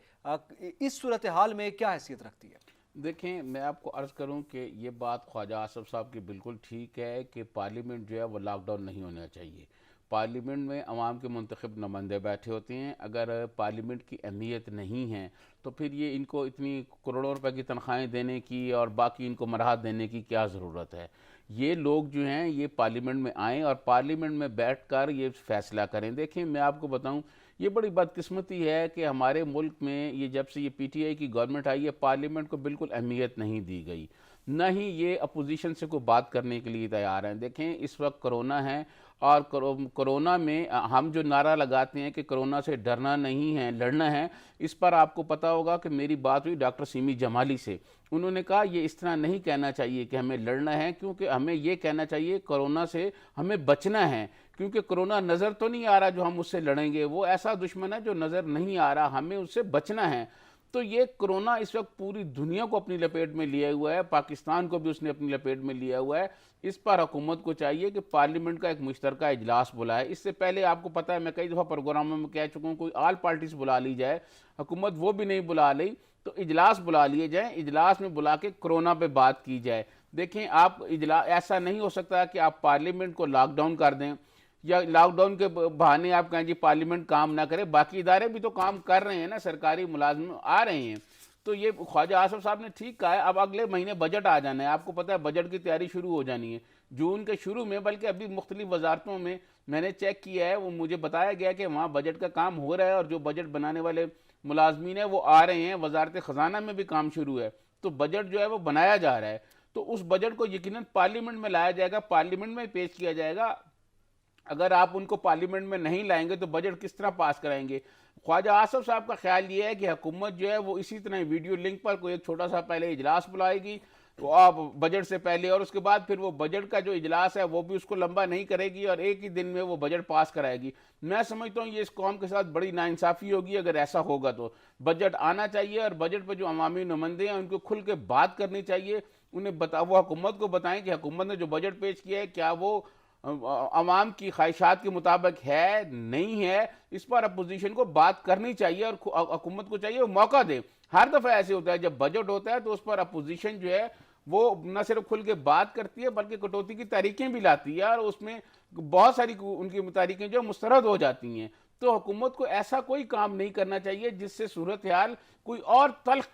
इस सूरत हाल में क्या हैसियत रखती है? देखें, मैं आपको अर्ज़ करूं कि ये बात ख्वाजा आसिफ साहब की बिल्कुल ठीक है कि पार्लियामेंट जो है वो लॉकडाउन नहीं होना चाहिए। पार्लियामेंट में अवाम के मुंतखब नुमाइंदे बैठे होते हैं। अगर पार्लियामेंट की अहमियत नहीं है तो फिर ये इनको इतनी करोड़ों रुपए की तनख्वाहें देने की और बाकी इनको मराहत देने की क्या ज़रूरत है। ये लोग जो हैं ये पार्लियामेंट में आएँ और पार्लियामेंट में बैठकर ये फैसला करें। देखें, मैं आपको बताऊं, ये बड़ी बदकिस्मती है कि हमारे मुल्क में ये जब से ये पीटीआई की गवर्नमेंट आई है, पार्लियामेंट को बिल्कुल अहमियत नहीं दी गई, न ही ये अपोजिशन से कोई बात करने के लिए तैयार हैं। देखें, इस वक्त कोरोना है और कोरोना में हम जो नारा लगाते हैं कि कोरोना से डरना नहीं है, लड़ना है, इस पर आपको पता होगा कि मेरी बात हुई डॉक्टर सीमी जमाली से। उन्होंने कहा ये इस तरह नहीं कहना चाहिए कि हमें लड़ना है, क्योंकि हमें ये कहना चाहिए कोरोना से हमें बचना है, क्योंकि कोरोना नज़र तो नहीं आ रहा जो हम उससे लड़ेंगे, वो ऐसा दुश्मन है जो नज़र नहीं आ रहा, हमें उससे बचना है। तो ये कोरोना इस वक्त पूरी दुनिया को अपनी लपेट में लिया हुआ है, पाकिस्तान को भी उसने अपनी लपेट में लिया हुआ है। इस पर हुकूमत को चाहिए कि पार्लियामेंट का एक मुश्तरका इजलास बुलाए। इससे पहले आपको पता है, मैं कई दफ़ा प्रोग्रामों में कह चुका हूँ, कोई ऑल पार्टीज बुला ली जाए, हुकूमत वो भी नहीं बुला ली तो इजलास बुला लिए जाए, इजलास में बुला के कोरोना पे बात की जाए। देखें, आप इजलास ऐसा नहीं हो सकता कि आप पार्लियामेंट को लॉकडाउन कर दें या लॉकडाउन के बहाने आप कहें जी पार्लियामेंट काम ना करे, बाकी इदारे भी तो काम कर रहे हैं ना, सरकारी मुलाजिम आ रहे हैं। तो ये ख्वाजा आसिफ साहब ने ठीक कहा है। अब अगले महीने बजट आ जाना है, आपको पता है बजट की तैयारी शुरू हो जानी है जून के शुरू में, बल्कि अभी मुख्तलिफ वजारतों में मैंने चेक किया है, वो मुझे बताया गया कि वहाँ बजट का काम हो रहा है और जो बजट बनाने वाले मुलाजमीन है वो आ रहे हैं, वजारत ख़जाना में भी काम शुरू है, तो बजट जो है वो बनाया जा रहा है। तो उस बजट को यकीनन पार्लियामेंट में लाया जाएगा, पार्लियामेंट में पेश किया जाएगा। अगर आप उनको पार्लियामेंट में नहीं लाएंगे तो बजट किस तरह पास कराएंगे। ख्वाजा आसिफ साहब का ख्याल ये है कि हुकूमत जो है वो इसी तरह वीडियो लिंक पर कोई एक छोटा सा पहले इजलास बुलाएगी तो आप बजट से पहले, और उसके बाद फिर वो बजट का जो इजलास है वो भी उसको लंबा नहीं करेगी और एक ही दिन में वो बजट पास कराएगी। मैं समझता हूँ ये इस कौम के साथ बड़ी नाइंसाफ़ी होगी अगर ऐसा होगा। तो बजट आना चाहिए और बजट पर जो अवामी नुमाइंदे हैं उनको खुल के बात करनी चाहिए, उन्हें वो हुकूमत को बताएं कि हुकूमत ने जो बजट पेश किया है क्या वो अवाम की ख्वाहिशात के मुताबिक है, नहीं है। इस पर अपोजिशन को बात करनी चाहिए और हुकूमत को चाहिए वो मौका दे। हर दफ़ा ऐसे होता है जब बजट होता है तो उस पर अपोजिशन जो है वो न सिर्फ खुल के बात करती है बल्कि कटौती की तारीखें भी लाती है और उसमें बहुत सारी उनकी तारीखें जो मुस्तरद हो जाती हैं। तो हुकूमत को ऐसा कोई काम नहीं करना चाहिए जिससे सूरत हाल कोई और तल्ख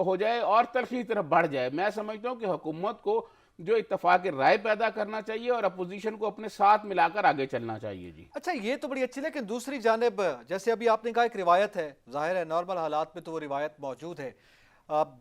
हो जाए और तल्खी की तरफ बढ़ जाए। मैं समझता हूँ कि हुकूमत को जो इत्तफाक राय पैदा करना चाहिए और अपोजिशन को अपने साथ मिलाकर आगे चलना चाहिए जी। अच्छा, ये तो बड़ी अच्छी, लेकिन दूसरी जानिब जैसे अभी आपने कहा एक रिवायत है, जाहिर है नॉर्मल हालात में तो वो रिवायत मौजूद है।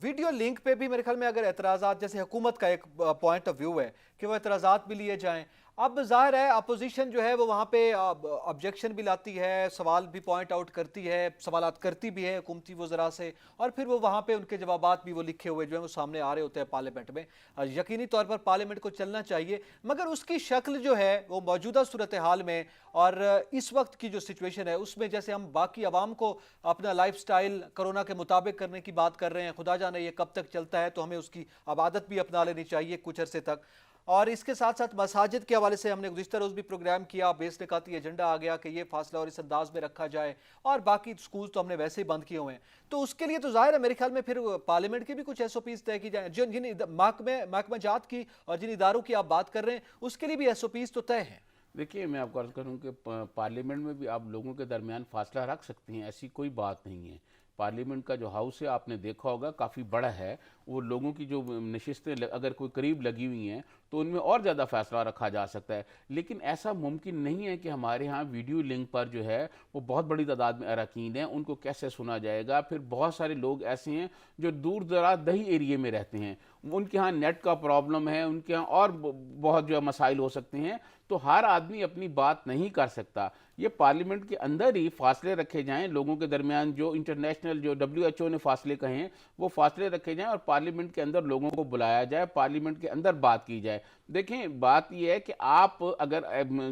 वीडियो लिंक पे भी मेरे ख्याल में अगर एतराज़ात, जैसे हुकूमत का एक पॉइंट ऑफ व्यू है कि वो एतराज़ात भी लिए जाएं, अब जाहिर है अपोजिशन जो है वो वहाँ पे ऑब्जेक्शन भी लाती है, सवाल भी पॉइंट आउट करती है, सवालात करती भी है हुकूमती वज़रा से, और फिर वो वहाँ पे उनके जवाबात भी वो लिखे हुए जो है वो सामने आ रहे होते हैं पार्लियामेंट में। यकीनी तौर पर पार्लियामेंट को चलना चाहिए, मगर उसकी शक्ल जो है वो मौजूदा सूरत हाल में और इस वक्त की जो सिचुएशन है उसमें, जैसे हम बाकी आवाम को अपना लाइफ स्टाइल कोरोना के मुताबिक करने की बात कर रहे हैं, खुदा जाने ये कब तक चलता है, तो हमें उसकी आबादत भी अपना लेनी चाहिए कुछ अरसे तक। और इसके साथ साथ मसाजिद के हवाले से हमने गुज़िश्ता रोज़ भी प्रोग्राम किया, बेस निकाती एजेंडा आ गया कि ये फासला और इस अंदाज में रखा जाए, और बाकी स्कूल तो हमने वैसे ही बंद किए हुए हैं। तो उसके लिए तो जाहिर है मेरे ख्याल में फिर पार्लियामेंट की भी कुछ SOPs तय की जाए, जिन महकमा जात की और जिन इदारों की आप बात कर रहे हैं उसके लिए भी SOPs तो तय हैं। देखिए, मैं आपको अर्ज़ करूँ कि पार्लियामेंट में भी आप लोगों के दरमियान फासला रख सकते हैं, ऐसी कोई बात नहीं है। पार्लियामेंट का जो हाउस है आपने देखा होगा काफ़ी बड़ा है, वो लोगों की जो नशिस्तें अगर कोई करीब लगी हुई हैं तो उनमें और ज़्यादा फैसला रखा जा सकता है। लेकिन ऐसा मुमकिन नहीं है कि हमारे यहाँ वीडियो लिंक पर जो है वो बहुत बड़ी तादाद में अरकान हैं, उनको कैसे सुना जाएगा। फिर बहुत सारे लोग ऐसे हैं जो दूर दराज दही एरिए में रहते हैं, उनके यहाँ नेट का प्रॉब्लम है, उनके यहाँ और बहुत जो है मसाइल हो सकते हैं, तो हर आदमी अपनी बात नहीं कर सकता। ये पार्लियामेंट के अंदर ही फासले रखे जाएं लोगों के दरमियान, जो इंटरनेशनल जो WHO ने फासले कहें वो फासले रखे जाएं, और पार्लियामेंट के अंदर लोगों को बुलाया जाए, पार्लियामेंट के अंदर बात की जाए। देखें, बात यह है कि आप अगर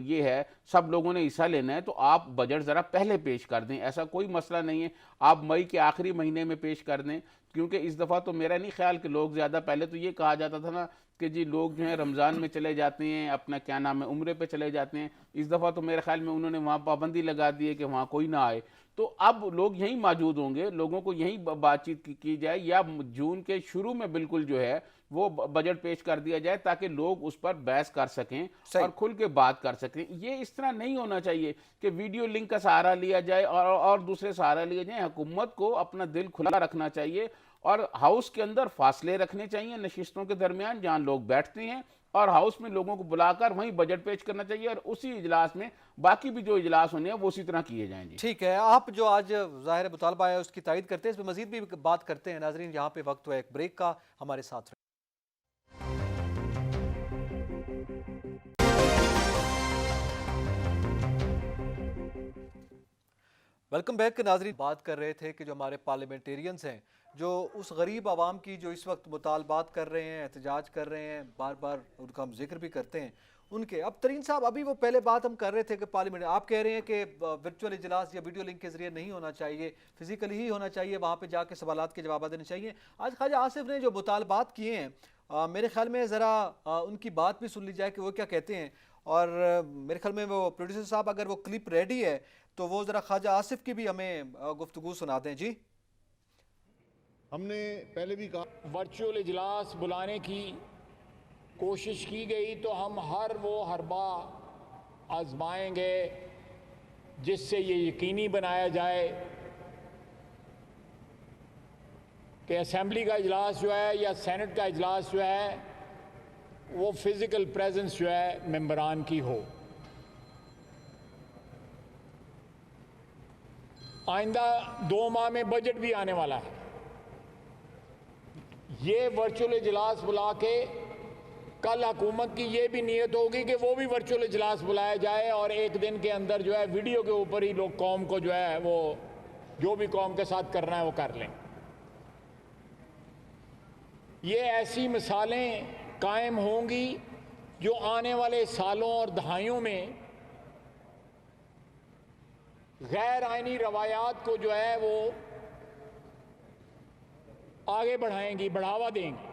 ये है सब लोगों ने हिस्सा लेना है तो आप बजट ज़रा पहले पेश कर दें, ऐसा कोई मसला नहीं है। आप मई के आखिरी महीने में पेश कर दें, क्योंकि इस दफ़ा तो मेरा नहीं ख्याल कि लोग ज़्यादा, पहले तो ये कहा जाता था ना कि जी लोग जो हैं रमज़ान में चले जाते हैं, अपना क्या नाम है उम्रे पे चले जाते हैं। इस दफ़ा तो मेरे ख्याल में उन्होंने वहाँ पाबंदी लगा दी है कि वहाँ कोई ना आए। तो अब लोग यहीं मौजूद होंगे, लोगों को यहीं बातचीत की जाए, या जून के शुरू में बिल्कुल जो है वो बजट पेश कर दिया जाए ताकि लोग उस पर बहस कर सकें और खुल के बात कर सकें। ये इस तरह नहीं होना चाहिए कि वीडियो लिंक का सहारा लिया जाए और दूसरे सहारा लिया जाए। हुकूमत को अपना दिल खुला रखना चाहिए और हाउस के अंदर फासले रखने चाहिए नशिस्तों के दरमियान जहाँ लोग बैठते हैं, और हाउस में लोगों को बुलाकर वहीं बजट पेश करना चाहिए, और उसी इजलास में बाकी भी जो इजलास होने हैं वो उसी तरह किए जाएंगे। ठीक है, आप जो आज ज़ाहिर मुतालबा है उसकी तायद करते हैं, इस पर मजीद भी बात करते हैं। नाजरीन, यहाँ पे वक्त हुआ एक ब्रेक का, हमारे साथ वेलकम बैक। नाजरीन, बात कर रहे थे कि जो हमारे पार्लियामेंटेरियंस हैं जो उस गरीब आवाम की जो इस वक्त मुतालबात कर रहे हैं, एहतजाज कर रहे हैं, बार बार उनका हम जिक्र भी करते हैं उनके। अब तरीन साहब, अभी वो पहले बात हम कर रहे थे कि पार्लियामेंट, आप कह रहे हैं कि वर्चुअल इजलास या वीडियो लिंक के जरिए नहीं होना चाहिए, फिजिकली ही होना चाहिए, वहाँ पे जाके सवालात के जवाब देने चाहिए। आज ख्वाजा आसिफ ने जो मुतालबात किए हैं, मेरे ख्याल में ज़रा उनकी बात भी सुन ली जाए कि वो क्या कहते हैं। और मेरे ख्याल में वो प्रोड्यूसर साहब, अगर वो क्लिप रेडी है तो वो ज़रा ख्वाजा आसिफ की भी हमें गुफ्तगू सुना दें। जी, हमने पहले भी कहा वर्चुअल इजलास बुलाने की कोशिश की गई तो हम हर वो हरबा आजमाएंगे जिससे ये यकीनी बनाया जाए कि असेंबली का इजलास जो है या सेनेट का इजलास जो है वो फिज़िकल प्रेजेंस जो है मेंबरान की हो। आइंदा 2 माह में बजट भी आने वाला है। ये वर्चुअल इजलास बुला के कल हुकूमत की ये भी नीयत होगी कि वो भी वर्चुअल इजलास बुलाया जाए और एक दिन के अंदर जो है वीडियो के ऊपर ही लोग कौम को जो है वो जो भी कौम के साथ करना है वो कर लें। ये ऐसी मिसालें कायम होंगी जो आने वाले सालों और दहाइयों में गैर आइनी रवायात को जो है वो आगे बढ़ाएंगी, बढ़ावा देंगी।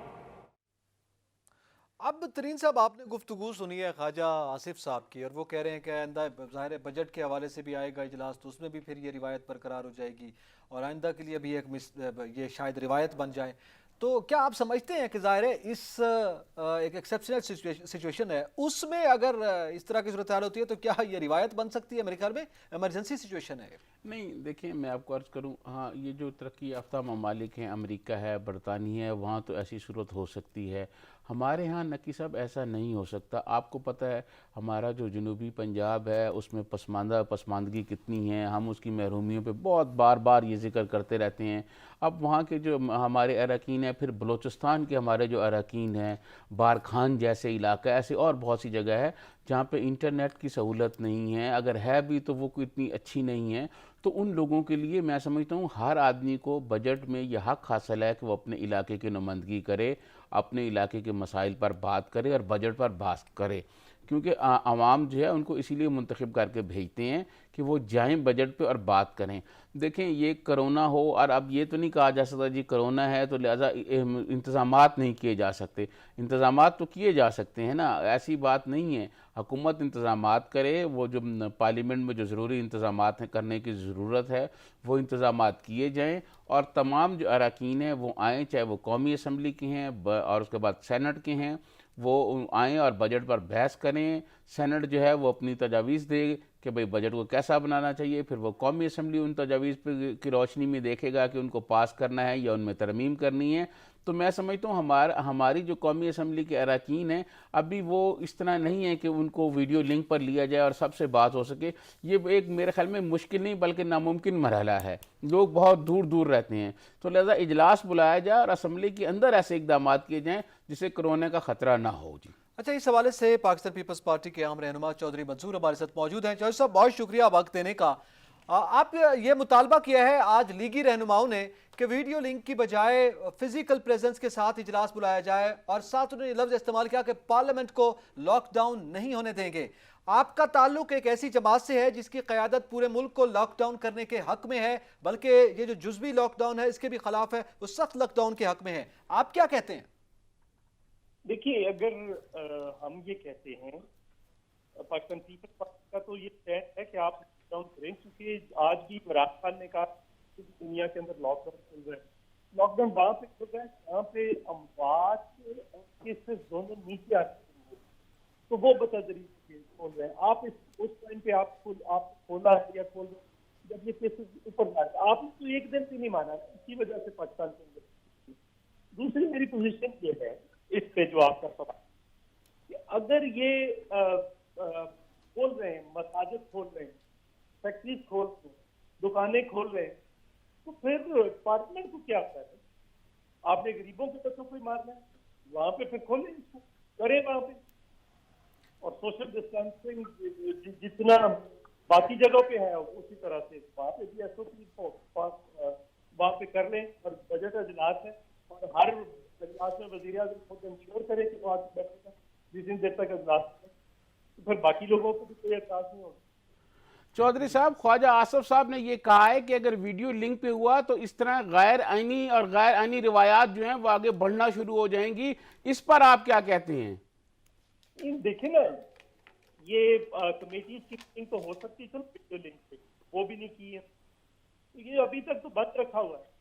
अब तरीन साहब, आपने गुफ्तगू सुनी है ख्वाजा आसिफ साहब की, और वो कह रहे हैं कि आइंदा ज़ाहिर बजट के हवाले से भी आएगा इजलास, तो उसमें भी फिर ये रिवायत बरकरार हो जाएगी और आइंदा के लिए भी ये शायद रिवायत बन जाए। तो क्या आप समझते हैं कि ज़ाहिर है इस एक एक्सेप्शनल सिचुएशन है, उसमें अगर इस तरह की सूरत हाल होती है तो क्या ये रिवायत बन सकती है? मेरे ख्याल में इमरजेंसी सिचुएशन है। नहीं, देखिए, मैं आपको अर्ज़ करूँ, हाँ, ये जो तरक्की याफ्ता ममालिक हैं, अमेरिका है, बरतानिया है, वहाँ तो ऐसी सूरत हो सकती है। हमारे यहाँ नकी साहब ऐसा नहीं हो सकता। आपको पता है हमारा जो जनूबी पंजाब है उसमें पसमानदगी कितनी है, हम उसकी महरूमियों पे बहुत बार बार ये जिक्र करते रहते हैं। अब वहाँ के जो हमारे अरकान हैं, फिर बलूचिस्तान के हमारे जो अरकान हैं, बारखान जैसे इलाका, ऐसे और बहुत सी जगह है जहाँ पे इंटरनेट की सहूलत नहीं है, अगर है भी तो वो कोई इतनी अच्छी नहीं है। तो उन लोगों के लिए मैं समझता हूँ हर आदमी को बजट में यह हक हासिल है कि वो अपने इलाके की नुमाइंदगी करे, अपने इलाके के मसाइल पर बात करे और बजट पर बात करे, क्योंकि आवाम जो है उनको इसीलिए मुंतखब करके भेजते हैं कि वो जाएं बजट पे और बात करें। देखें, ये कोरोना हो और अब ये तो नहीं कहा जा सकता जी कोरोना है तो लिहाजा इंतज़ामात नहीं किए जा सकते। इंतज़ामात तो किए जा सकते हैं ना, ऐसी बात नहीं है। हुकूमत इंतज़ामात करे, वो जो पार्लियामेंट में जो ज़रूरी इंतज़ामात हैं करने की ज़रूरत है वो इंतज़ामात किए जाएँ और तमाम जो अरकान हैं वो आएँ, चाहे वो कौमी असम्बली के हैं और उसके बाद सेनेट के हैं, वो आएँ और बजट पर बहस करें। सेनेट जो है वो अपनी तजावीज़ दे कि भाई बजट को कैसा बनाना चाहिए, फिर वो कौमी असम्बली उन तजावीज़ की रोशनी में देखेगा कि उनको पास करना है या उनमें तरमीम करनी है। तो मैं समझता हूँ हमारी जो कौमी असम्बली के अरकान हैं अभी वो इस तरह नहीं है कि उनको वीडियो लिंक पर लिया जाए और सबसे बात हो सके। ये एक मेरे ख्याल में मुश्किल नहीं बल्कि नामुमकिन मरहला है, लोग बहुत दूर दूर रहते हैं। तो लिहाजा इजलास बुलाया जाए और असम्बली के अंदर ऐसे इकदाम किए जाएँ जिससे कोरोना का ख़तरा ना हो। जी अच्छा, इस हवाले से पाकिस्तान पीपल्स पार्टी के आम रहनुमा चौधरी मंसूर हमारे साथ मौजूद हैं। चौधरी साहब, बहुत शुक्रिया वक्त देने का। आप ये मुतालबा किया है आज लीगी रहनुमाओं ने कि वीडियो लिंक की बजाय फिजिकल प्रेजेंस के साथ इजलास बुलाया जाए और साथ उन्होंने लफ्ज़ इस्तेमाल किया कि पार्लियामेंट को लॉकडाउन नहीं होने देंगे। आपका ताल्लुक एक ऐसी जमात से है जिसकी क़यादत पूरे मुल्क को लॉकडाउन करने के हक में है, बल्कि ये जो जुज़वी लॉकडाउन है इसके भी खिलाफ है, वो सख्त लॉकडाउन के हक में है। आप क्या कहते हैं? देखिए, अगर हम ये कहते हैं पाकिस्तान पीपल्स पार्टी का, तो ये तय है कि आप लॉकडाउन करें, क्योंकि आज भी इमरान खान ने कहा कि दुनिया के अंदर लॉकडाउन चल रहा है। लॉकडाउन वहाँ पे चल रहा है जहाँ पे अमवात और केसेस दोनों नीचे आते हैं, तो वो बतदरीज खोल रहे हैं। आप उस टाइम पे आप खोला है या खोल रहे हैं जब ये केसेस ऊपर जा रहे हैं। आपने तो एक दिन भी नहीं माना, इसी वजह से पाकिस्तान के अंदर। दूसरी मेरी पोजीशन ये है इस पे जो आपका सवाल, कि अगर ये खोल रहे हैं, मसाजिद खोल रहे हैं, फैक्ट्रीज खोल रहे हैं, दुकानें खोल रहे हैं, तो फिर पार्लियामेंट को क्या कर रहे हैं? आपने गरीबों के बच्चों को ही मारना है, वहां पे फिर खोलें, इसको करें वहां पे। और सोशल डिस्टेंसिंग जितना बाकी जगहों पे है उसी तरह से वहां पे भी एसओपी वहां पे कर लें। और बजट इजलास है और हर इजलास में वज़ीर आज़म खुद इंश्योर करे कि वो आगे बैठेगा जिस देर तक इजलास है, तो फिर बाकी लोगों को भी कोई एहसास नहीं होगा। चौधरी साहब, ख्वाजा आसफ साहब ने यह कहा है कि अगर वीडियो लिंक पे हुआ तो इस तरह गैर आईनी और गैर आईनी रिवायात जो हैं वो आगे बढ़ना शुरू हो जाएंगी। इस पर आप क्या कहते हैं? देखिए ना, ये कमेटी की मीटिंग तो हो सकती है वीडियो लिंक पे, वो भी नहीं की है, तो ये अभी तक तो बंद रखा हुआ है।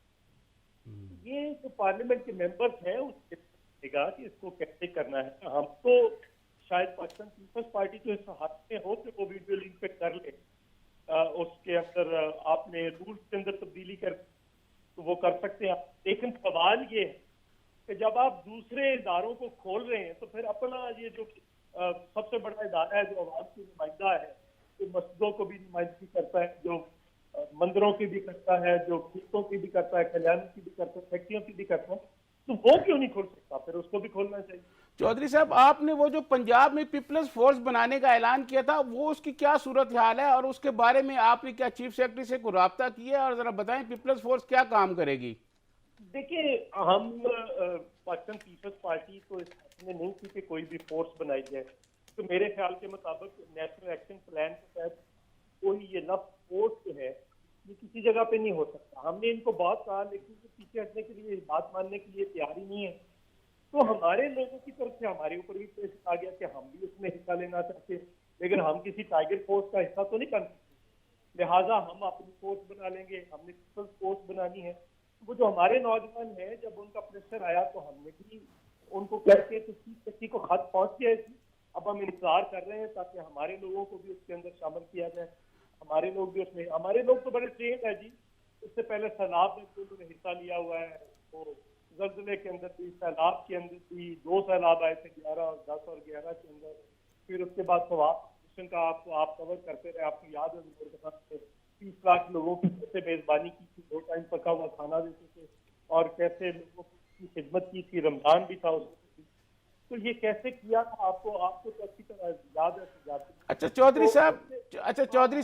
ये जो पार्लियामेंट के मेंबर्स हैं उसके देगा कि इसको कैसे करना है। हम तो शायद पाकिस्तान पीपल्स पार्टी तो इस हाथ में हो कि वो वीडियो लिंक पे कर ले, उसके अंदर आपने रूल्स के अंदर तब्दीली कर तो वो कर सकते हैं। लेकिन सवाल ये है कि जब आप दूसरे इदारों को खोल रहे हैं तो फिर अपना ये जो सबसे बड़ा इदारा है जो आवाम की नुमाइंदा है, जो मस्जिदों को भी नुमाइंदगी करता है, जो मंदिरों की भी करता है, जो खेतों की भी करता है, कल्याण की भी करता है, फैक्ट्रियों की भी करता है, तो वो क्यों नहीं खोल सकता? फिर उसको भी खोलना चाहिए। चौधरी साहब, आपने वो जो पंजाब में पीपल्स फोर्स बनाने का ऐलान किया था वो उसकी क्या सूरत हाल है और उसके बारे में आपने क्या चीफ सेक्रेटरी से कोई राब्ता किया और जरा बताएं पीपल्स फोर्स क्या काम करेगी? देखिए, हम पाकिस्तान पीपल्स पार्टी तो इस में नहीं थी कि कोई भी फोर्स बनाई जाए, तो मेरे ख्याल के मुताबिक नेशनल एक्शन प्लान के तहत कोई ये लफ्ज़ फोर्स जो है ये किसी जगह पे नहीं हो सकता। हमने इनको बहुत कहा, लेकिन पीछे हटने के लिए, बात मानने के लिए तैयार ही नहीं है। तो हमारे लोगों की तरफ से हमारे ऊपर भी प्रेशर आ गया कि हम भी उसमें हिस्सा लेना चाहते हैं, लेकिन हम किसी टाइगर फोर्स का हिस्सा तो नहीं कर सकते। लिहाजा हम अपनी फोर्स बना लेंगे, हमने पीपल्स फोर्स बनानी है। वो जो हमारे नौजवान हैं, जब उनका प्रेशर आया तो हमने भी उनको करके तो किसी को खत पहुंच गया थी। अब हम इंतजार कर रहे हैं ताकि हमारे लोगों को भी उसके अंदर शामिल किया जाए। हमारे लोग भी उसमें, हमारे लोग तो बड़े ट्रेंड है जी। इससे पहले सैलाब में तो उन्होंने हिस्सा लिया हुआ है, तो ज़ल्ज़ले के अंदर भी, सैलाब के अंदर भी 2 सैलाब आए थे, 11 और 10 और 11 के अंदर। फिर उसके बाद सवाल का आप कवर करते रहे, आपको याद है 30 लाख लोगों की कैसे मेजबानी की थी, 2 टाइम पका हुआ खाना देते थे और कैसे लोगों की खिदमत की थी, रमजान भी था उसमें। तो ये कैसे किया था आपको आपको तो अच्छी तरह याद है अच्छा चौधरी साहब चौधरी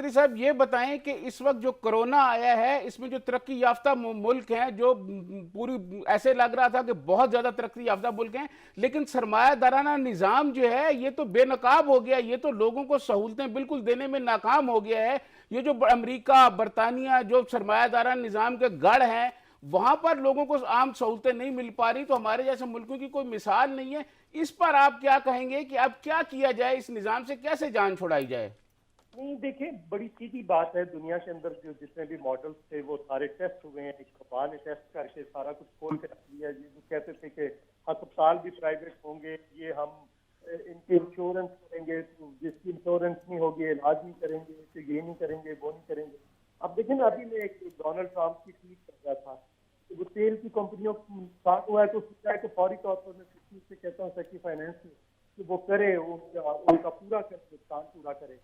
साहब ये बताएं कि इस वक्त जो कोरोना आया है इसमें जो तरक्की याफ्ता मुल्क हैं, जो पूरी ऐसे लग रहा था कि बहुत ज्यादा तरक्की याफ्ता मुल्क हैं, लेकिन सरमायादाराना निजाम जो है ये तो बेनकाब हो गया, ये तो लोगों को सहूलतें बिल्कुल देने में नाकाम हो गया है। ये जो अमेरिका, बरतानिया, जो सरमायादाराना निजाम के गढ़ हैं, वहां पर लोगों को आम सहूलतें नहीं मिल पा रही, तो हमारे जैसे मुल्कों की कोई मिसाल नहीं है। इस पर आप क्या कहेंगे कि अब क्या किया जाए, इस निजाम से कैसे जान छुड़ाई जाए? नहीं, देखिए बड़ी सीधी बात है, दुनिया के अंदर जो जितने भी मॉडल्स थे वो सारे टेस्ट हुए हैं। एक कबाल ने टेस्ट करके सारा कुछ खोल के रख दिया। ये जो कहते थे कि अस्पताल भी प्राइवेट होंगे, ये हम इनके इंश्योरेंस करेंगे, तो जिसकी इंश्योरेंस नहीं होगी इलाज नहीं करेंगे, तो ये नहीं करेंगे, वो नहीं करेंगे। अब देखिए ना, अभी मैं एक डोनाल्ड ट्रंप की ट्वीट कर रहा था कि वो तेल की कंपनियों को नुकसान हुआ है तो सोचा है कि फौरी तौर पर मैं से कहता हूँ सेक्रेटरी फाइनेंस कि वो करे, उनका पूरा करे, नुकसान पूरा करे।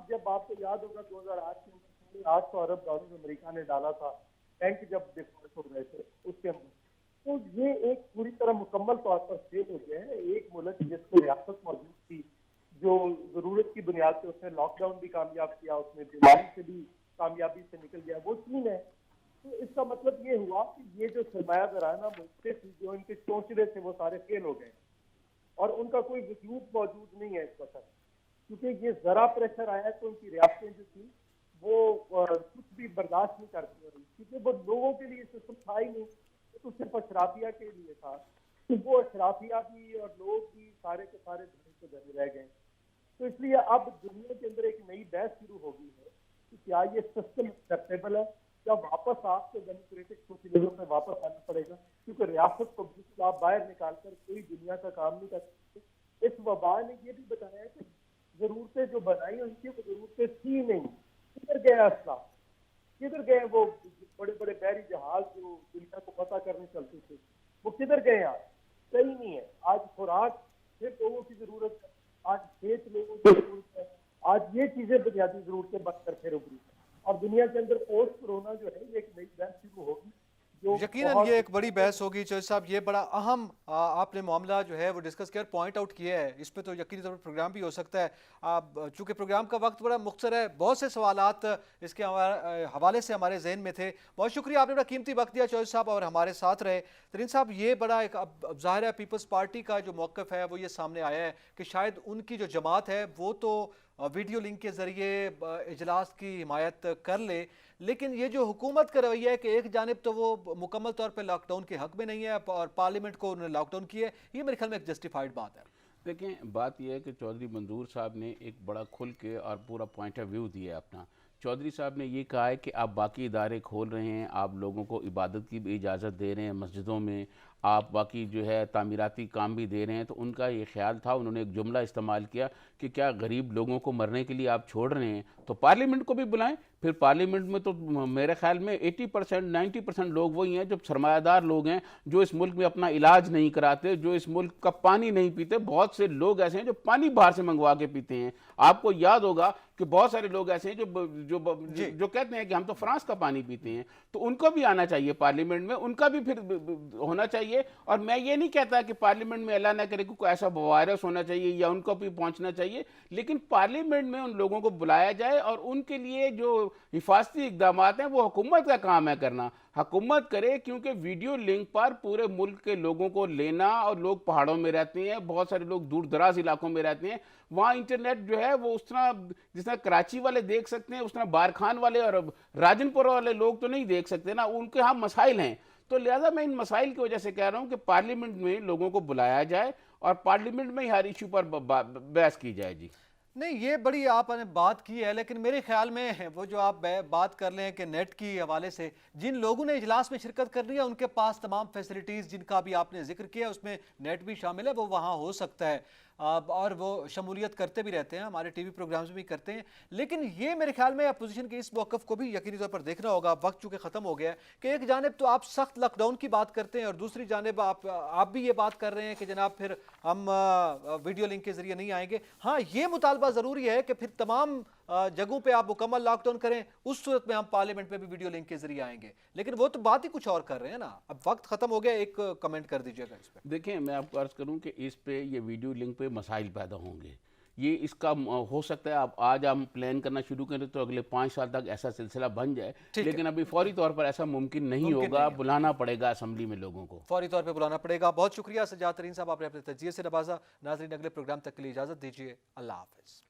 जब आपको याद होगा 2008 के अंदर 800 अरब डॉलर अमेरिका ने डाला था बैंक जब डिफॉल्ट हो रहे थे उसके अंदर, तो ये एक पूरी तरह मुकम्मल तौर पर फेल हो गया है। एक मुल्क जिसको रियासत मौजूद थी, जो जरूरत की बुनियाद पे उसने लॉकडाउन भी कामयाब किया, उसने बीमारी से भी कामयाबी से निकल गया, वो चीन है। तो इसका मतलब ये हुआ कि ये जो सरमायादाराना मुल्क थे, जो इनके चौचले थे, वो सारे फेल हो गए और उनका कोई वजूद मौजूद नहीं है इस वक्त, क्योंकि ये जरा प्रेशर आया तो उनकी रियासतें जो थी वो कुछ भी बर्दाश्त नहीं करती, क्योंकि वो लोगों के लिए सिस्टम था ही नहीं, तो सिर्फ अशराफिया के लिए था। तो वो अशराफिया भी और लोग भी सारे के सारे धनी से धनी रह गए। तो इसलिए अब दुनिया के अंदर एक नई बहस शुरू हो गई है कि क्या ये सिस्टम एक्सेप्टेबल है, या वापस आपको डेमोक्रेटिक सोशलिज्म में वापस आना पड़ेगा, क्योंकि रियासत को बिल्कुल आप बाहर निकाल कर कोई दुनिया का काम नहीं कर सकते। इस वबा ने ये भी बताया कि जरूरतें जो बनाई उनकी वो जरूरतें थी नहीं। किधर गया असला, किधर गए वो बड़े बड़े बहरी जहाज जो दुनिया को पता करने चलते थे, वो किधर गए? आज सही नहीं है। आज खुराक सिर्फ लोगों की जरूरत है, आज खेत लोगों की जरूरत है, आज ये चीजें बुनियादी जरूरतें बनकर फिर उभरी। और दुनिया के अंदर पोस्ट कोरोना जो है ये एक नई बहस शुरू होगी। यकीनन ये एक बड़ी बहस होगी। चौधरी साहब, ये बड़ा अहम आपने मामला जो है वो डिस्कस किया, पॉइंट आउट किया है। इस पे तो यकीनी तौर पर प्रोग्राम भी हो सकता है। चूंकि प्रोग्राम का वक्त बड़ा मुख्तर है, बहुत से सवालात इसके हवाले से हमारे जहन में थे। बहुत शुक्रिया, आपने बड़ा कीमती वक्त दिया चौधरी साहब और हमारे साथ रहे। तरीन साहब, ये बड़ा एक अब ज़ाहिर है पीपल्स पार्टी का जो मौक़िफ़ है वो ये सामने आया है कि शायद उनकी जो जमात है वो तो वीडियो लिंक के ज़रिए इजलास की हिमायत कर ले, लेकिन ये जो हुकूमत का रवैया है कि एक जानिब तो वो मुकम्मल तौर पे लॉकडाउन के हक में नहीं है और पार्लियामेंट को उन्होंने लॉकडाउन किया है, ये मेरे ख्याल में एक जस्टिफाइड बात है। देखें, बात यह है कि चौधरी मंजूर साहब ने एक बड़ा खुल के और पूरा पॉइंट ऑफ व्यू दिया अपना। चौधरी साहब ने ये कहा है कि आप बाकी इदारे खोल रहे हैं, आप लोगों को इबादत की भी इजाज़त दे रहे हैं मस्जिदों में, आप बाकी जो है तामीराती काम भी दे रहे हैं। तो उनका ये ख्याल था, उन्होंने एक जुमला इस्तेमाल किया कि क्या गरीब लोगों को मरने के लिए आप छोड़ रहे हैं, तो पार्लियामेंट को भी बुलाएं। फिर पार्लियामेंट में तो मेरे ख्याल में 80% 90% लोग वही हैं जो सरमायादार लोग हैं, जो इस मुल्क में अपना इलाज नहीं कराते, जो इस मुल्क का पानी नहीं पीते। बहुत से लोग ऐसे हैं जो पानी बाहर से मंगवा के पीते हैं। आपको याद होगा कि बहुत सारे लोग ऐसे हैं जो कहते हैं कि हम तो फ्रांस का पानी पीते हैं। तो उनको भी आना चाहिए पार्लियामेंट में, उनका भी फिर होना चाहिए। और मैं ये नहीं कहता कि पार्लियामेंट में अल्लाह ना करे कोई ऐसा वायरस होना चाहिए या उनको भी पहुंचना चाहिए, लेकिन पार्लियामेंट में उन लोगों को बुलाया जाए और उनके लिए जो हिफाजती इकदाम हैं वो हुकूमत का काम है करना, हुकूमत करे। क्योंकि वीडियो लिंक पर पूरे मुल्क के लोगों को लेना, और लोग पहाड़ों में रहते हैं, बहुत सारे लोग दूर दराज इलाकों में रहते हैं, वहाँ इंटरनेट जो है वो उस तरह जिस तरह कराची वाले देख सकते हैं उस तरह बारखान वाले और राजनपुर वाले लोग तो नहीं देख सकते ना, उनके यहाँ मसाइल हैं। तो लिहाजा मैं इन मसाइल की वजह से कह रहा हूँ कि पार्लियामेंट में लोगों को बुलाया जाए और पार्लियामेंट में ही हर इशू पर बहस की जाए। जी नहीं, ये बड़ी आपने बात की है, लेकिन मेरे ख्याल में वो जो आप बात कर रहे हैं कि नेट की हवाले से जिन लोगों ने इजलास में शिरकत करनी है उनके पास तमाम फैसिलिटीज़ जिनका भी आपने जिक्र किया उसमें नेट भी शामिल है, वो वहाँ हो सकता है और वो शमूलियत करते भी रहते हैं, हमारे टीवी प्रोग्राम्स भी करते हैं। लेकिन ये मेरे ख्याल में अपोजिशन के इस मौक़िफ़ को भी यकीनी तौर पर देखना होगा। वक्त चूँकि ख़त्म हो गया है कि एक जानिब तो आप सख्त लॉकडाउन की बात करते हैं और दूसरी जानिब आप भी ये बात कर रहे हैं कि जनाब फिर हम वीडियो लिंक के ज़रिए नहीं आएंगे। हाँ, ये मुतालबा ज़रूरी है कि फिर तमाम जगहों पे आप मुकम्मल लॉकडाउन करें, उस सूरत में हम पार्लियामेंट में भी वीडियो लिंक के जरिए आएंगे। लेकिन वो तो बात ही कुछ और कर रहे हैं ना। अब वक्त खत्म हो गया, एक कमेंट कर दीजिएगा इस पे। देखिए, मैं आपको अर्ज करूं कि इस पे ये वीडियो लिंक पे मसाइल पैदा होंगे। ये इसका हो सकता है आप आज हम प्लान करना शुरू करें तो अगले 5 साल तक ऐसा सिलसिला बन जाए, लेकिन अभी फौरी तौर पर ऐसा मुमकिन नहीं होगा। बुलाना पड़ेगा असेंबली में लोगों को, फौरी तौर पे बुलाना पड़ेगा। बहुत शुक्रिया सज्जाद तरीन साहब, आपने अपने तजिए से नवाजा। नाजरीन, अगले प्रोग्राम तक के लिए इजाजत दीजिए। अल्लाह हाफिज।